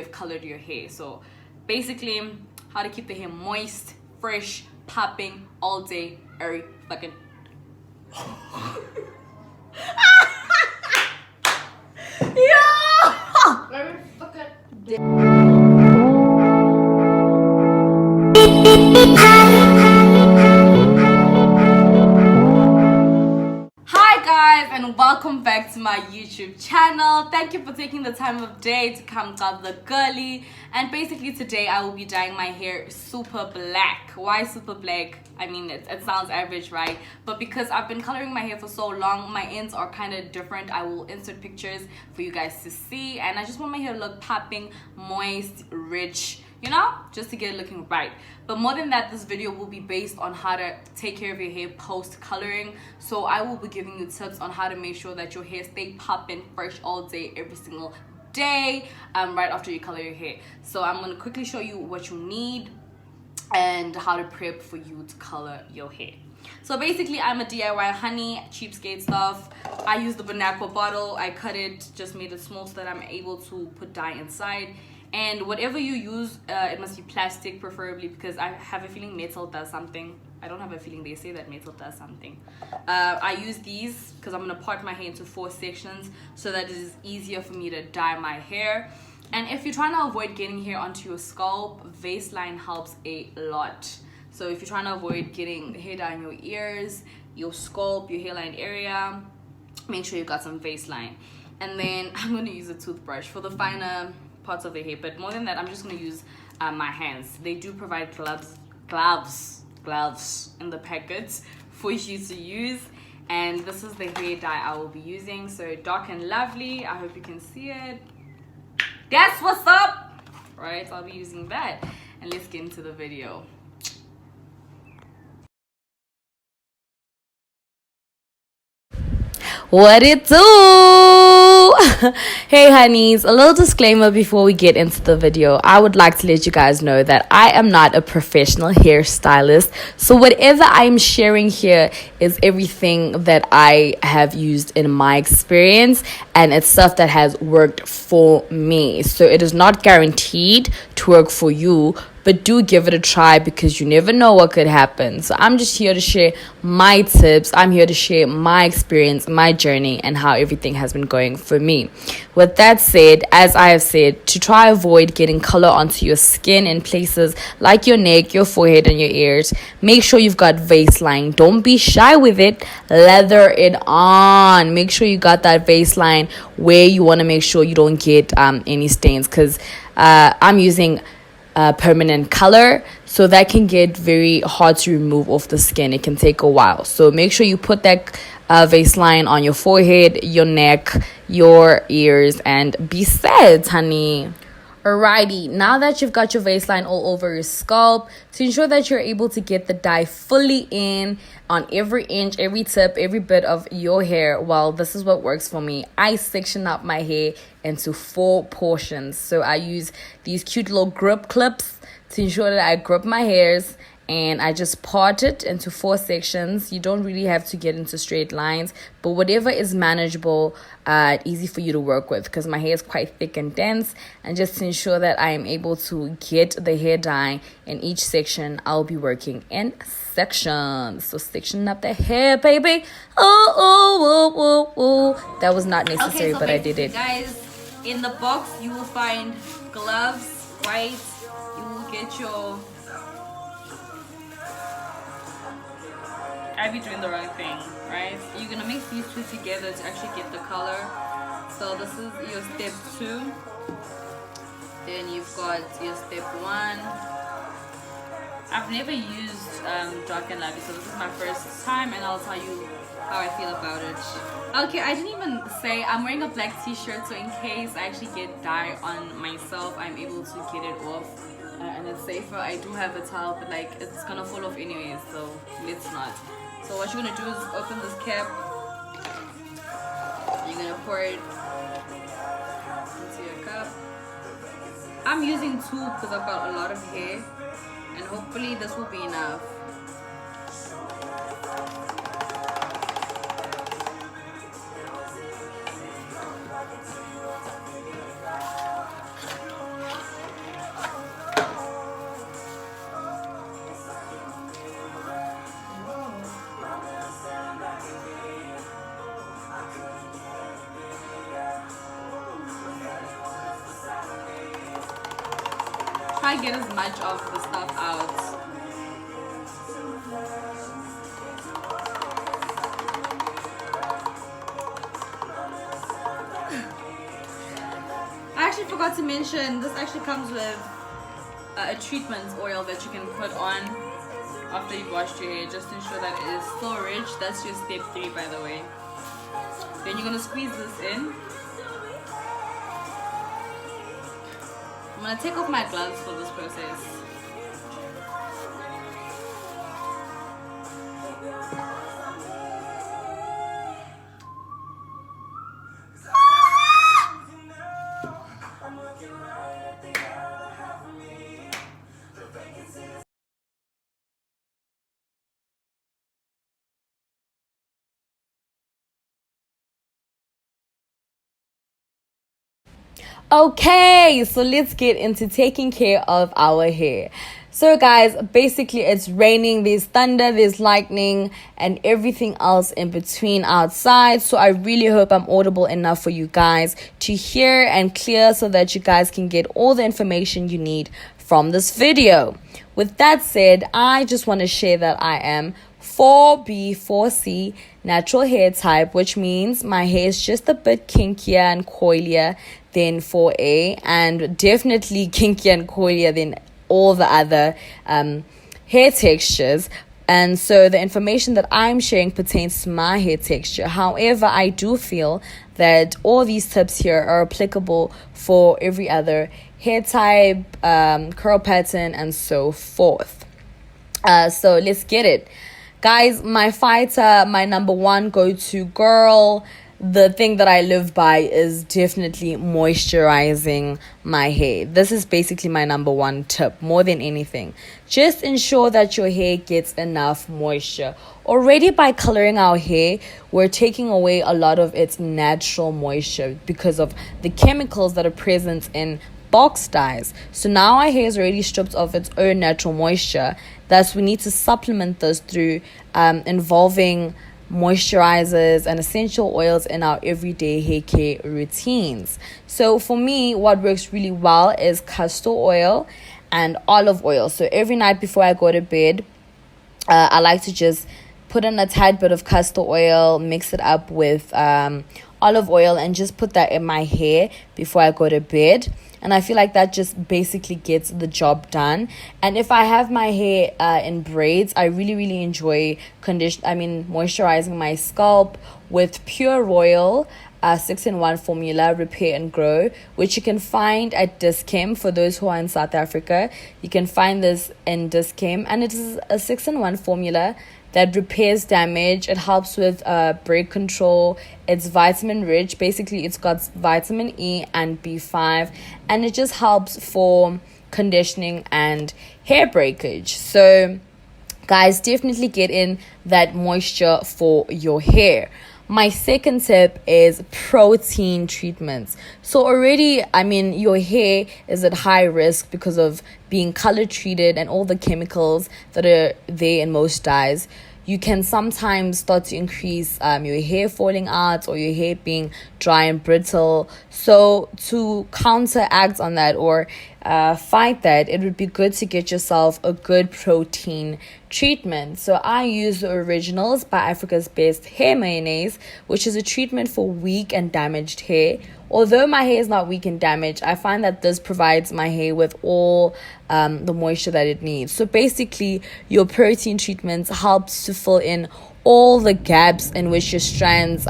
you've colored your hair. So basically, how to keep the hair moist, fresh, popping all day, every fucking Hi guys, and welcome back to my YouTube channel. Thank you for taking the time of day to come to the girly. And basically today I will be dyeing my hair super black. Why super black? I mean, it sounds average, right? But because I've been coloring my hair for so long, my ends are kind of different. I will insert pictures for you guys to see, and I just want my hair to look popping, moist, rich, you know, just to get it looking right. But more than that, this video will be based on how to take care of your hair post coloring. So I will be giving you tips on how to make sure that your hair stay popping fresh all day, every single day, right after you color your hair. So I'm going to quickly show you what you need and how to prep for you to color your hair. So basically, I'm a DIY honey, cheapskate stuff. I use the Bonacqua bottle. I cut it, just made it small so that I'm able to put dye inside. And whatever you use, it must be plastic preferably, because I have a feeling metal does something. I don't have a feeling, they say that metal does something. I use these because I'm going to part my hair into 4 sections so that it is easier for me to dye my hair. And if you're trying to avoid getting hair onto your scalp, Vaseline helps a lot. So if you're trying to avoid getting hair dye in your ears, your scalp, your hairline area, make sure you got some Vaseline. And then I'm going to use a toothbrush for the finer parts of the hair, but more than that, I'm just going to use my hands. They do provide gloves in the packets for you to use, and this is the hair dye I will be using. So dark and lovely, I hope you can see it. That's what's up, right? I'll be using that, and let's get into the video. What it do? Hey honeys, a little disclaimer before we get into the video. I would like to let you guys know that I am not a professional hairstylist, so whatever I'm sharing here is everything that I have used in my experience, and it's stuff that has worked for me. So it is not guaranteed to work for you, but do give it a try because you never know what could happen. So I'm just here to share my tips. I'm here to share my experience, my journey, and how everything has been going for me. With that said, as I have said, to try avoid getting color onto your skin in places like your neck, your forehead, and your ears, make sure you've got Vaseline. Don't be shy with it. Lather it on. Make sure you got that Vaseline where you want to make sure you don't get any stains, because I'm using permanent color, so that can get very hard to remove off the skin. It can take a while, so make sure you put that Vaseline on your forehead, your neck, your ears, and be set, honey. Alrighty, now that you've got your Vaseline all over your scalp, to ensure that you're able to get the dye fully in on every inch, every tip, every bit of your hair, well, this is what works for me. I section up my hair into 4 portions. So I use these cute little grip clips to ensure that I grip my hairs, and I just part it into 4 sections. You don't really have to get into straight lines, but whatever is manageable, easy for you to work with, because my hair is quite thick and dense. And just to ensure that I am able to get the hair dye in each section, I'll be working in sections. So section up the hair, baby. Oh. That was not necessary, okay, so but I did it. Guys, in the box you will find gloves, right? You will get your... I be doing the wrong thing, right? You're gonna mix these 2 together to actually get the color. So this is your step 2. Then you've got your step 1. I've never used dark and lovely, so this is my first time, and I'll tell you how I feel about it. Okay, I didn't even say I'm wearing a black t-shirt, so in case I actually get dye on myself, I'm able to get it off. And it's safer. I do have a towel, but like it's gonna fall off anyways, so let's not. So what you're gonna do is open this cap. You're gonna pour it into your cup. I'm using 2 because I've got a lot of hair, and hopefully this will be enough. try and get as much of the stuff out. I actually forgot to mention, this actually comes with a treatment oil that you can put on after you've washed your hair, just to ensure that it is still rich. That's your step 3, by the way. Then you're gonna squeeze this in. I'm gonna take off my gloves for this process. Okay, so let's get into taking care of our hair. So guys, basically it's raining, there's thunder, there's lightning, and everything else in between outside. So I really hope I'm audible enough for you guys to hear and clear, so that you guys can get all the information you need from this video. With that said, I just want to share that I am 4B, 4C natural hair type, which means my hair is just a bit kinkier and coilier than 4A, and definitely kinkier and coilier than all the other hair textures. And so the information that I'm sharing pertains to my hair texture. However, I do feel that all these tips here are applicable for every other hair type, curl pattern, and so forth. So let's get it. Guys, my fighter, my number one go-to girl, the thing that I live by is definitely moisturizing my hair. This is basically my number one tip, more than anything. Just ensure that your hair gets enough moisture. Already by coloring our hair, we're taking away a lot of its natural moisture because of the chemicals that are present in box dyes. So now our hair is already stripped of its own natural moisture. Thus, we need to supplement this through involving moisturizers and essential oils in our everyday hair care routines. So for me, what works really well is castor oil and olive oil. So every night before I go to bed, I like to just put in a tad bit of castor oil, mix it up with olive oil, and just put that in my hair before I go to bed. And I feel like that just basically gets the job done. And if I have my hair in braids, I really enjoy moisturizing my scalp with Pure Royal 6-in-1 formula, Repair and Grow, which you can find at Dischem. For those who are in South Africa, you can find this in Dischem, and it is a 6-in-1 formula that repairs damage. It helps with break control. It's vitamin rich. Basically, it's got vitamin E and B5, and it just helps for conditioning and hair breakage. So guys, definitely get in that moisture for your hair. My second tip is protein treatments. So already, your hair is at high risk because of being color treated and all the chemicals that are there in most dyes. You can sometimes start to increase your hair falling out or your hair being dry and brittle. So to counteract on that or fight that, it would be good to get yourself a good protein treatment. So I use the Originals by Africa's Best Hair Mayonnaise, which is a treatment for weak and damaged hair. Although my hair is not weak and damaged, I find that this provides my hair with all the moisture that it needs. So basically, your protein treatments helps to fill in all the gaps in which your strands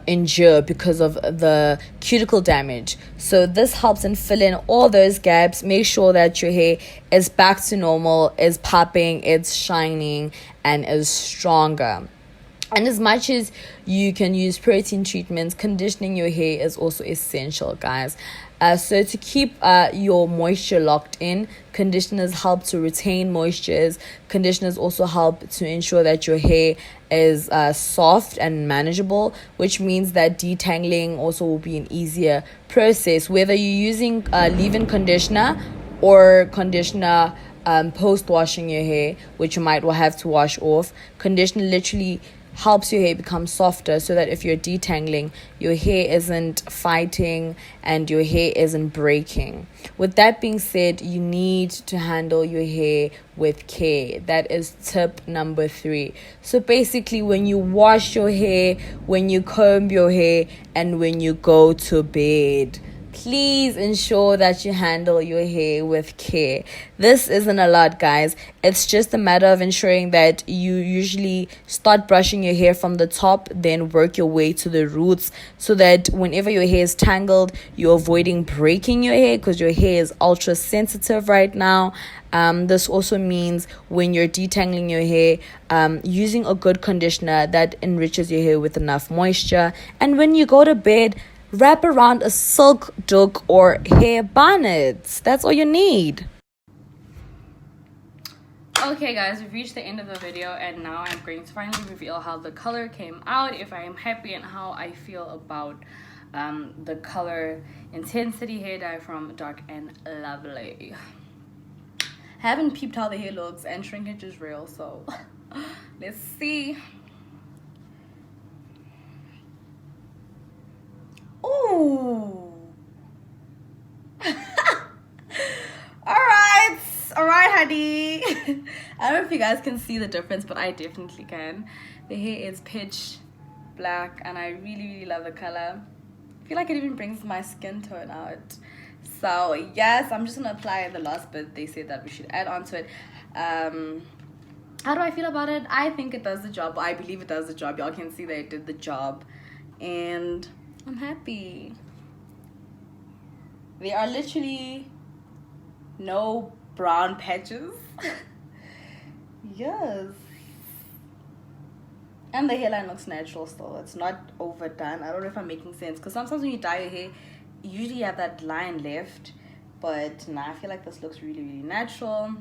endure because of the cuticle damage. So this helps in fill in all those gaps. Make sure that your hair is back to normal, is popping, it's shining, and is stronger. And as much as you can use protein treatments, conditioning your hair is also essential, guys. So to keep your moisture locked in, conditioners help to retain moistures. Conditioners also help to ensure that your hair is soft and manageable, which means that detangling also will be an easier process. Whether you're using leave-in conditioner or conditioner post-washing your hair, which you might have to wash off, conditioner literally helps your hair become softer, so that if you're detangling, your hair isn't fighting and your hair isn't breaking. With that being said, you need to handle your hair with care. That is tip number 3. So basically, when you wash your hair, when you comb your hair, and when you go to bed, please ensure that you handle your hair with care. This isn't a lot, guys. It's just a matter of ensuring that you usually start brushing your hair from the top, then work your way to the roots, so that whenever your hair is tangled, you're avoiding breaking your hair, because your hair is ultra sensitive right now. This also means when you're detangling your hair, using a good conditioner that enriches your hair with enough moisture. And when you go to bed, wrap around a silk doek or hair bonnet. That's all you need. Okay guys, we've reached the end of the video, and now I'm going to finally reveal how the color came out, if I am happy, and how I feel about the color intensity hair dye from Dark and Lovely. I haven't peeped how the hair looks, and shrinkage is real, so let's see. Ooh. All right, honey. I don't know if you guys can see the difference, but I definitely can. The hair is pitch black, and I really love the color. I feel like it even brings my skin tone out. So yes, I'm just gonna apply the last bit they said that we should add onto it. How do I feel about it? I think it does the job. I believe it does the job. Y'all can see that it did the job, and I'm happy. There are literally no brown patches. Yes. And the hairline looks natural still. It's not overdone. I don't know if I'm making sense, because sometimes when you dye your hair, you usually have that line left. But nah, I feel like this looks really natural.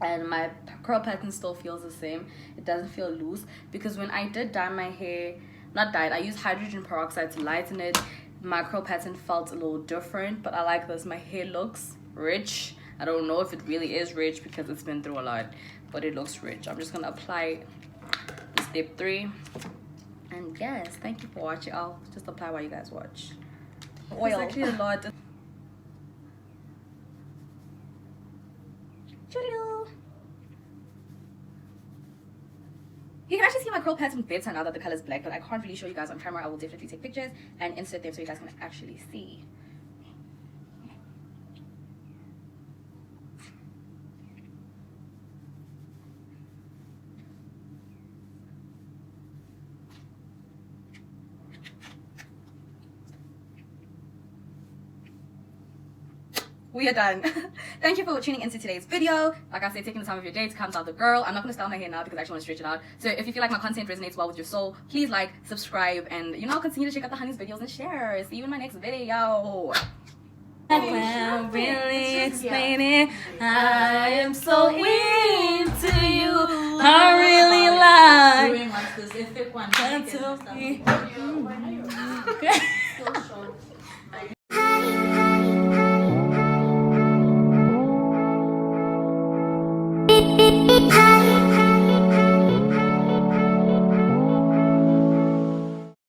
And my curl pattern still feels the same. It doesn't feel loose, because when I did dye my hair, not dyed, I used hydrogen peroxide to lighten it. My curl pattern felt a little different, but I like this. My hair looks rich. I don't know if it really is rich because it's been through a lot, but it looks rich. I'm just gonna apply step 3, and yes, thank you for watching. I'll just apply while you guys watch. Oil. It's actually a lot. You can actually see my curl pattern better now that the color is black, but I can't really show you guys on camera. I will definitely take pictures and insert them so you guys can actually see. We are done. Thank you for tuning into today's video. Like I said, taking the time of your day to come out the girl. I'm not going to style my hair now because I actually want to stretch it out. So if you feel like my content resonates well with your soul, please like, subscribe, and continue to check out the honeys videos and share. See you in my next video. I can't really explain it. I am so into you. I really like.